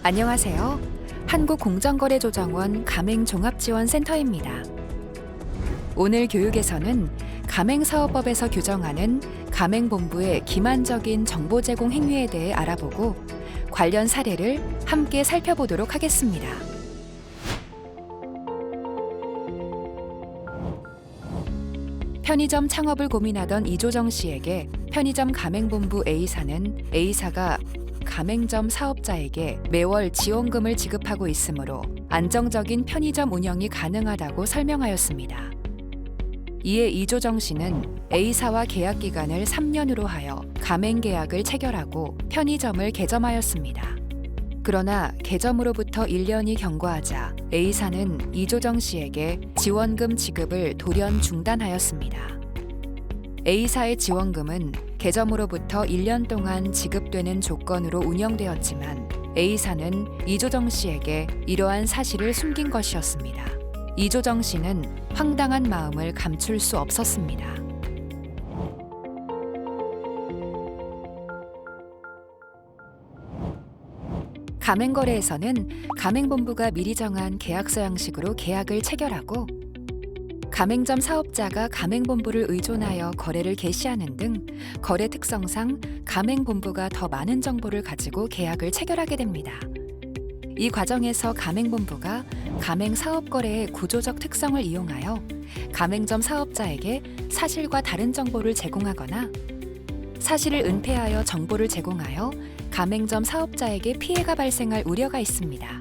안녕하세요. 한국공정거래조정원 가맹종합지원센터입니다. 오늘 교육에서는 가맹사업법에서 규정하는 가맹본부의 기만적인 정보 제공 행위에 대해 알아보고 관련 사례를 함께 살펴보도록 하겠습니다. 편의점 창업을 고민하던 이조정 씨에게 편의점 가맹본부 A사는 A사가 가맹점 사업자에게 매월 지원금을 지급하고 있으므로 안정적인 편의점 운영이 가능하다고 설명하였습니다. 이에 이조정 씨는 A사와 계약 기간을 3년으로 하여 가맹 계약을 체결하고 편의점을 개점하였습니다. 그러나 개점으로부터 1년이 경과하자 A사는 이조정 씨에게 지원금 지급을 돌연 중단하였습니다. A사의 지원금은 개점으로부터 1년 동안 지급되는 조건으로 운영되었지만 A사는 이조정 씨에게 이러한 사실을 숨긴 것이었습니다. 이조정 씨는 황당한 마음을 감출 수 없었습니다. 가맹거래에서는 가맹본부가 미리 정한 계약서 양식으로 계약을 체결하고 가맹점 사업자가 가맹본부를 의존하여 거래를 개시하는 등 거래 특성상 가맹본부가 더 많은 정보를 가지고 계약을 체결하게 됩니다. 이 과정에서 가맹본부가 가맹사업거래의 구조적 특성을 이용하여 가맹점 사업자에게 사실과 다른 정보를 제공하거나 사실을 은폐하여 정보를 제공하여 가맹점 사업자에게 피해가 발생할 우려가 있습니다.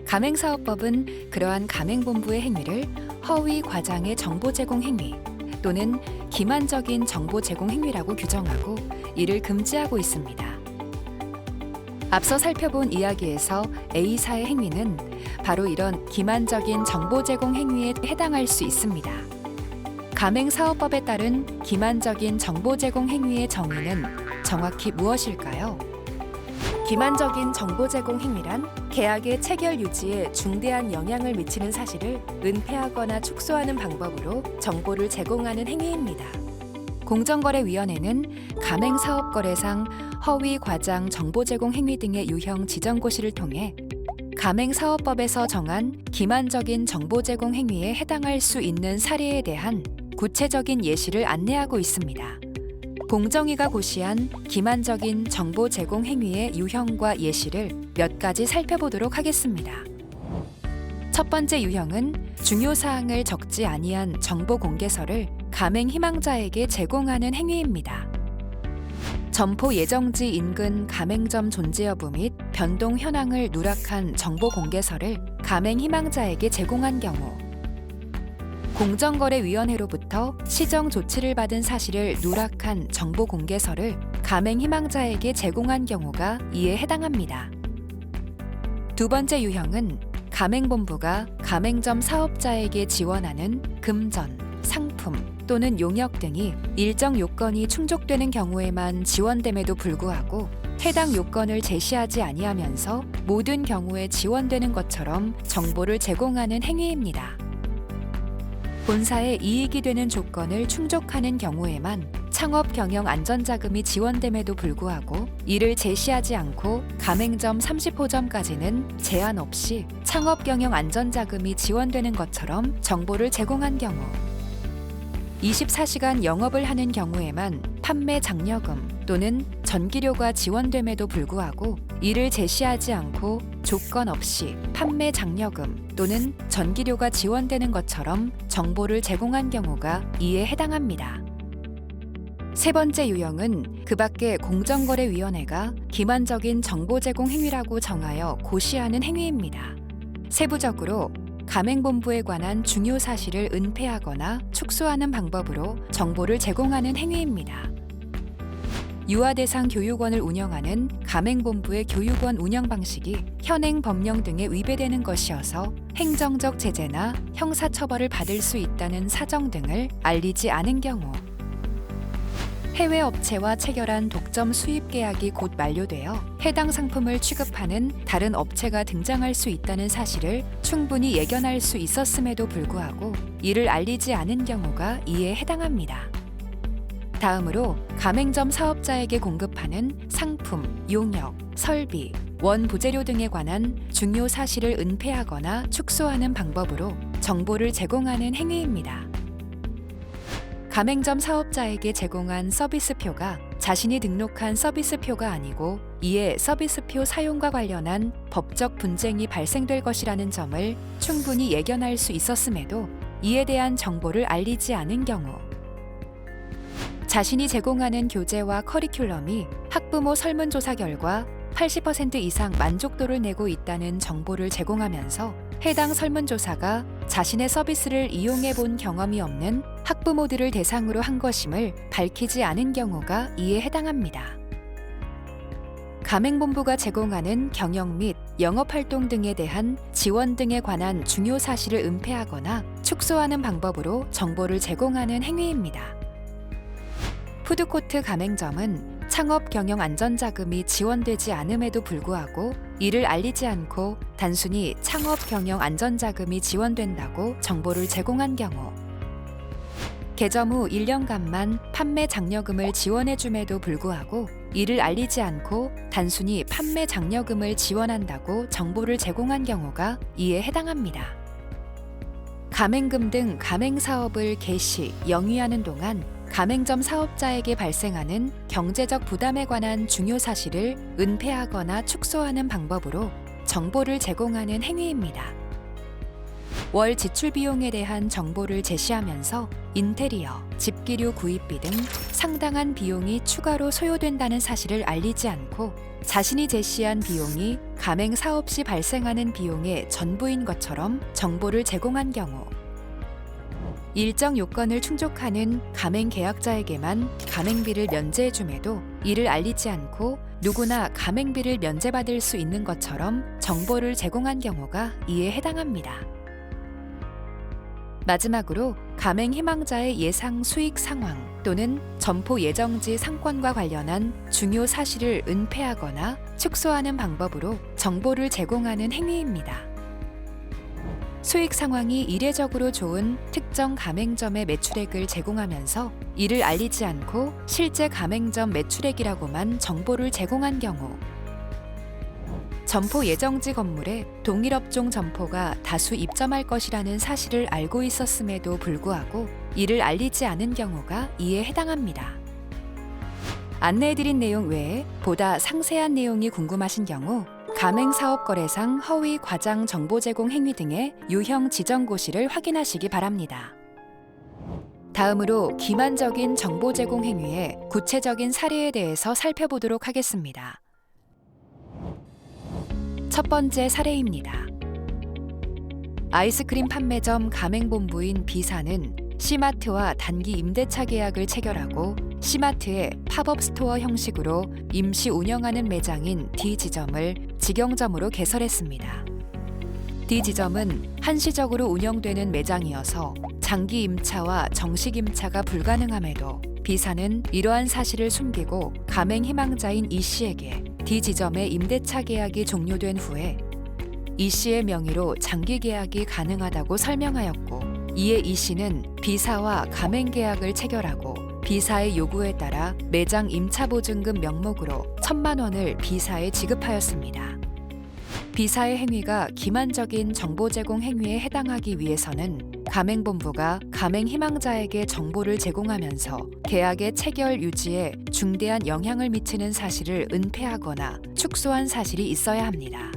가맹사업법은 그러한 가맹본부의 행위를 허위 과장의 정보 제공 행위 또는 기만적인 정보 제공 행위라고 규정하고 이를 금지하고 있습니다. 앞서 살펴본 이야기에서 A사의 행위는 바로 이런 기만적인 정보 제공 행위에 해당할 수 있습니다. 가맹사업법에 따른 기만적인 정보 제공 행위의 정의는 정확히 무엇일까요? 기만적인 정보 제공 행위란 계약의 체결 유지에 중대한 영향을 미치는 사실을 은폐하거나 축소하는 방법으로 정보를 제공하는 행위입니다. 공정거래위원회는 가맹사업거래상 허위 과장 정보 제공 행위 등의 유형 지정고시를 통해 가맹사업법에서 정한 기만적인 정보 제공 행위에 해당할 수 있는 사례에 대한 구체적인 예시를 안내하고 있습니다. 공정위가 고시한 기만적인 정보 제공 행위의 유형과 예시를 몇 가지 살펴보도록 하겠습니다. 첫 번째 유형은 중요 사항을 적지 아니한 정보 공개서를 가맹 희망자에게 제공하는 행위입니다. 점포 예정지 인근 가맹점 존재 여부 및 변동 현황을 누락한 정보 공개서를 가맹 희망자에게 제공한 경우, 공정거래위원회로부터 시정 조치를 받은 사실을 누락한 정보 공개서를 가맹 희망자에게 제공한 경우가 이에 해당합니다. 두 번째 유형은 가맹본부가 가맹점 사업자에게 지원하는 금전, 상품 또는 용역 등이 일정 요건이 충족되는 경우에만 지원됨에도 불구하고 해당 요건을 제시하지 아니하면서 모든 경우에 지원되는 것처럼 정보를 제공하는 행위입니다. 본사에 이익이 되는 조건을 충족하는 경우에만 창업 경영 안전자금이 지원됨에도 불구하고 이를 제시하지 않고 가맹점 30호점까지는 제한 없이 창업 경영 안전자금이 지원되는 것처럼 정보를 제공한 경우, 24시간 영업을 하는 경우에만 판매 장려금 또는 전기료가 지원됨에도 불구하고 이를 제시하지 않고 조건 없이 판매 장려금 또는 전기료가 지원되는 것처럼 정보를 제공한 경우가 이에 해당합니다. 세 번째 유형은 그 밖에 공정거래위원회가 기만적인 정보 제공 행위라고 정하여 고시하는 행위입니다. 세부적으로 가맹본부에 관한 중요 사실을 은폐하거나 축소하는 방법으로 정보를 제공하는 행위입니다. 유아 대상 교육원을 운영하는 가맹본부의 교육원 운영 방식이 현행 법령 등에 위배되는 것이어서 행정적 제재나 형사처벌을 받을 수 있다는 사정 등을 알리지 않은 경우, 해외 업체와 체결한 독점 수입 계약이 곧 만료되어 해당 상품을 취급하는 다른 업체가 등장할 수 있다는 사실을 충분히 예견할 수 있었음에도 불구하고 이를 알리지 않은 경우가 이에 해당합니다. 다음으로 가맹점 사업자에게 공급하는 상품, 용역, 설비, 원부재료 등에 관한 중요 사실을 은폐하거나 축소하는 방법으로 정보를 제공하는 행위입니다. 가맹점 사업자에게 제공한 서비스표가 자신이 등록한 서비스표가 아니고 이에 서비스표 사용과 관련한 법적 분쟁이 발생될 것이라는 점을 충분히 예견할 수 있었음에도 이에 대한 정보를 알리지 않은 경우, 자신이 제공하는 교재와 커리큘럼이 학부모 설문조사 결과 80% 이상 만족도를 내고 있다는 정보를 제공하면서 해당 설문조사가 자신의 서비스를 이용해 본 경험이 없는 학부모들을 대상으로 한 것임을 밝히지 않은 경우가 이에 해당합니다. 가맹본부가 제공하는 경영 및 영업활동 등에 대한 지원 등에 관한 중요 사실을 은폐하거나 축소하는 방법으로 정보를 제공하는 행위입니다. 푸드코트 가맹점은 창업 경영 안전자금이 지원되지 않음에도 불구하고 이를 알리지 않고 단순히 창업 경영 안전자금이 지원된다고 정보를 제공한 경우, 개점 후 1년간만 판매 장려금을 지원해줌에도 불구하고 이를 알리지 않고 단순히 판매 장려금을 지원한다고 정보를 제공한 경우가 이에 해당합니다. 가맹금 등 가맹사업을 개시, 영위하는 동안 가맹점 사업자에게 발생하는 경제적 부담에 관한 중요 사실을 은폐하거나 축소하는 방법으로 정보를 제공하는 행위입니다. 월 지출 비용에 대한 정보를 제시하면서 인테리어, 집기류 구입비 등 상당한 비용이 추가로 소요된다는 사실을 알리지 않고 자신이 제시한 비용이 가맹 사업 시 발생하는 비용의 전부인 것처럼 정보를 제공한 경우, 일정 요건을 충족하는 가맹 계약자에게만 가맹비를 면제해줌에도 이를 알리지 않고 누구나 가맹비를 면제받을 수 있는 것처럼 정보를 제공한 경우가 이에 해당합니다. 마지막으로 가맹 희망자의 예상 수익 상황 또는 점포 예정지 상권과 관련한 중요 사실을 은폐하거나 축소하는 방법으로 정보를 제공하는 행위입니다. 수익 상황이 이례적으로 좋은 특정 가맹점의 매출액을 제공하면서 이를 알리지 않고 실제 가맹점 매출액이라고만 정보를 제공한 경우, 점포 예정지 건물에 동일 업종 점포가 다수 입점할 것이라는 사실을 알고 있었음에도 불구하고 이를 알리지 않은 경우가 이에 해당합니다. 안내해드린 내용 외에 보다 상세한 내용이 궁금하신 경우 가맹사업거래상 허위 과장 정보 제공 행위 등의 유형 지정고시를 확인하시기 바랍니다. 다음으로 기만적인 정보 제공 행위의 구체적인 사례에 대해서 살펴보도록 하겠습니다. 첫 번째 사례입니다. 아이스크림 판매점 가맹본부인 B사는 C마트와 단기 임대차 계약을 체결하고 C마트에 팝업 스토어 형식으로 임시 운영하는 매장인 D지점을 직영점으로 개설했습니다. D지점은 한시적으로 운영되는 매장이어서 장기 임차와 정식 임차가 불가능함에도 B사는 이러한 사실을 숨기고 가맹 희망자인 E씨에게 D지점의 임대차 계약이 종료된 후에 E씨의 명의로 장기 계약이 가능하다고 설명하였고, 이에 E씨는 B사와 가맹 계약을 체결하고 B사의 요구에 따라 매장 임차보증금 명목으로 1,000만 원을 B사에 지급하였습니다. B사의 행위가 기만적인 정보 제공 행위에 해당하기 위해서는 가맹본부가 가맹 희망자에게 정보를 제공하면서 계약의 체결 유지에 중대한 영향을 미치는 사실을 은폐하거나 축소한 사실이 있어야 합니다.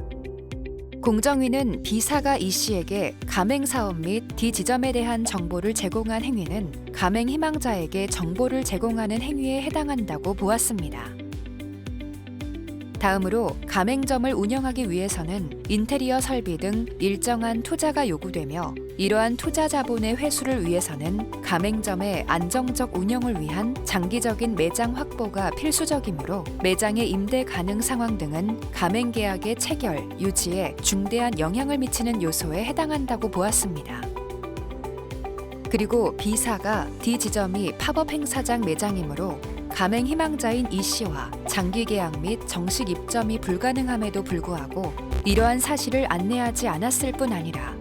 공정위는 B사가 E씨에게 가맹사업 및 D지점에 대한 정보를 제공한 행위는 가맹 희망자에게 정보를 제공하는 행위에 해당한다고 보았습니다. 다음으로 가맹점을 운영하기 위해서는 인테리어 설비 등 일정한 투자가 요구되며, 이러한 투자 자본의 회수를 위해서는 가맹점의 안정적 운영을 위한 장기적인 매장 확보가 필수적이므로 매장의 임대 가능 상황 등은 가맹 계약의 체결, 유지에 중대한 영향을 미치는 요소에 해당한다고 보았습니다. 그리고 B사가 D지점이 팝업 행사장 매장이므로 가맹 희망자인 E씨와 장기 계약 및 정식 입점이 불가능함에도 불구하고 이러한 사실을 안내하지 않았을 뿐 아니라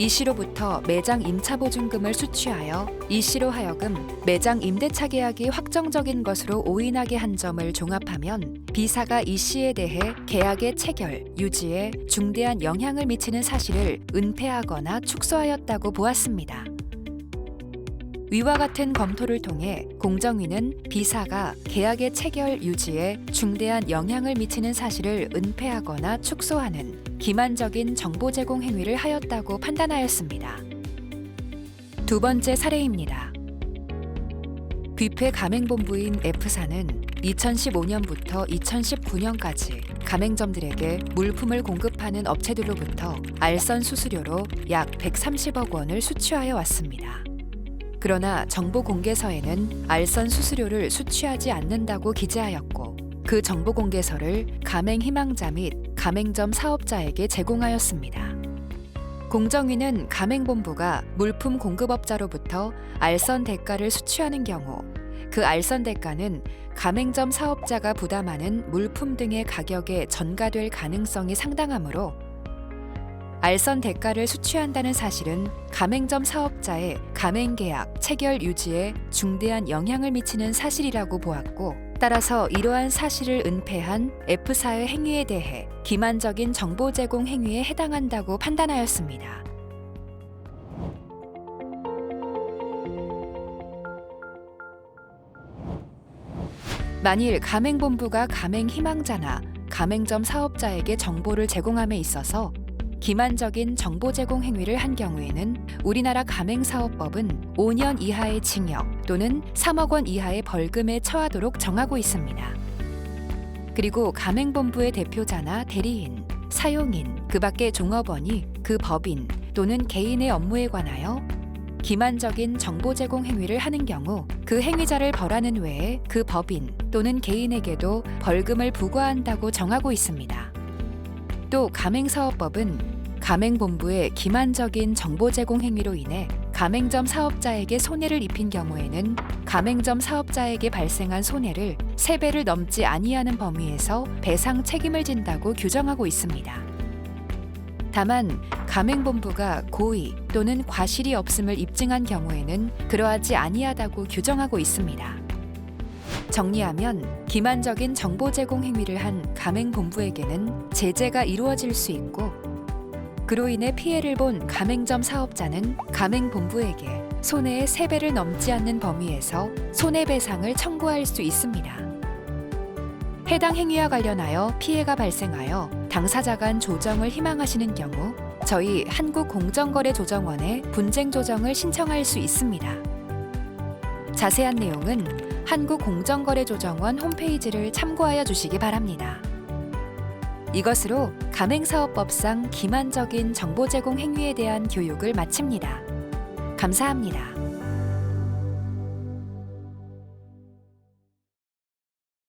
이 씨로부터 매장 임차 보증금을 수취하여 이 씨로 하여금 매장 임대차 계약이 확정적인 것으로 오인하게 한 점을 종합하면 B사가 이 씨에 대해 계약의 체결, 유지에 중대한 영향을 미치는 사실을 은폐하거나 축소하였다고 보았습니다. 위와 같은 검토를 통해 공정위는 B사가 계약의 체결, 유지에 중대한 영향을 미치는 사실을 은폐하거나 축소하는 기만적인 정보 제공 행위를 하였다고 판단하였습니다. 두 번째 사례입니다. 뷔페 가맹본부인 F사는 2015년부터 2019년까지 가맹점들에게 물품을 공급하는 업체들로부터 알선 수수료로 약 130억 원을 수취하여 왔습니다. 그러나 정보 공개서에는 알선 수수료를 수취하지 않는다고 기재하였고 그 정보 공개서를 가맹 희망자 및 가맹점 사업자에게 제공하였습니다. 공정위는 가맹본부가 물품 공급업자로부터 알선 대가를 수취하는 경우 그 알선 대가는 가맹점 사업자가 부담하는 물품 등의 가격에 전가될 가능성이 상당하므로 알선 대가를 수취한다는 사실은 가맹점 사업자의 가맹계약 체결 유지에 중대한 영향을 미치는 사실이라고 보았고 따라서 이러한 사실을 은폐한 F사의 행위에 대해 기만적인 정보 제공 행위에 해당한다고 판단하였습니다. 만일 가맹본부가 가맹 희망자나 가맹점 사업자에게 정보를 제공함에 있어서 기만적인 정보 제공 행위를 한 경우에는 우리나라 가맹사업법은 5년 이하의 징역 또는 3억 원 이하의 벌금에 처하도록 정하고 있습니다. 그리고 가맹본부의 대표자나 대리인, 사용인, 그 밖의 종업원이 그 법인 또는 개인의 업무에 관하여 기만적인 정보 제공 행위를 하는 경우 그 행위자를 벌하는 외에 그 법인 또는 개인에게도 벌금을 부과한다고 정하고 있습니다. 또 가맹사업법은 가맹본부의 기만적인 정보 제공 행위로 인해 가맹점 사업자에게 손해를 입힌 경우에는 가맹점 사업자에게 발생한 손해를 3배를 넘지 아니하는 범위에서 배상 책임을 진다고 규정하고 있습니다. 다만 가맹본부가 고의 또는 과실이 없음을 입증한 경우에는 그러하지 아니하다고 규정하고 있습니다. 정리하면 기만적인 정보 제공 행위를 한 가맹본부에게는 제재가 이루어질 수 있고 그로 인해 피해를 본 가맹점 사업자는 가맹본부에게 손해의 3배를 넘지 않는 범위에서 손해배상을 청구할 수 있습니다. 해당 행위와 관련하여 피해가 발생하여 당사자 간 조정을 희망하시는 경우 저희 한국공정거래조정원에 분쟁 조정을 신청할 수 있습니다. 자세한 내용은 한국공정거래조정원 홈페이지를 참고하여 주시기 바랍니다. 이것으로 가맹사업법상 기만적인 정보 제공 행위에 대한 교육을 마칩니다. 감사합니다.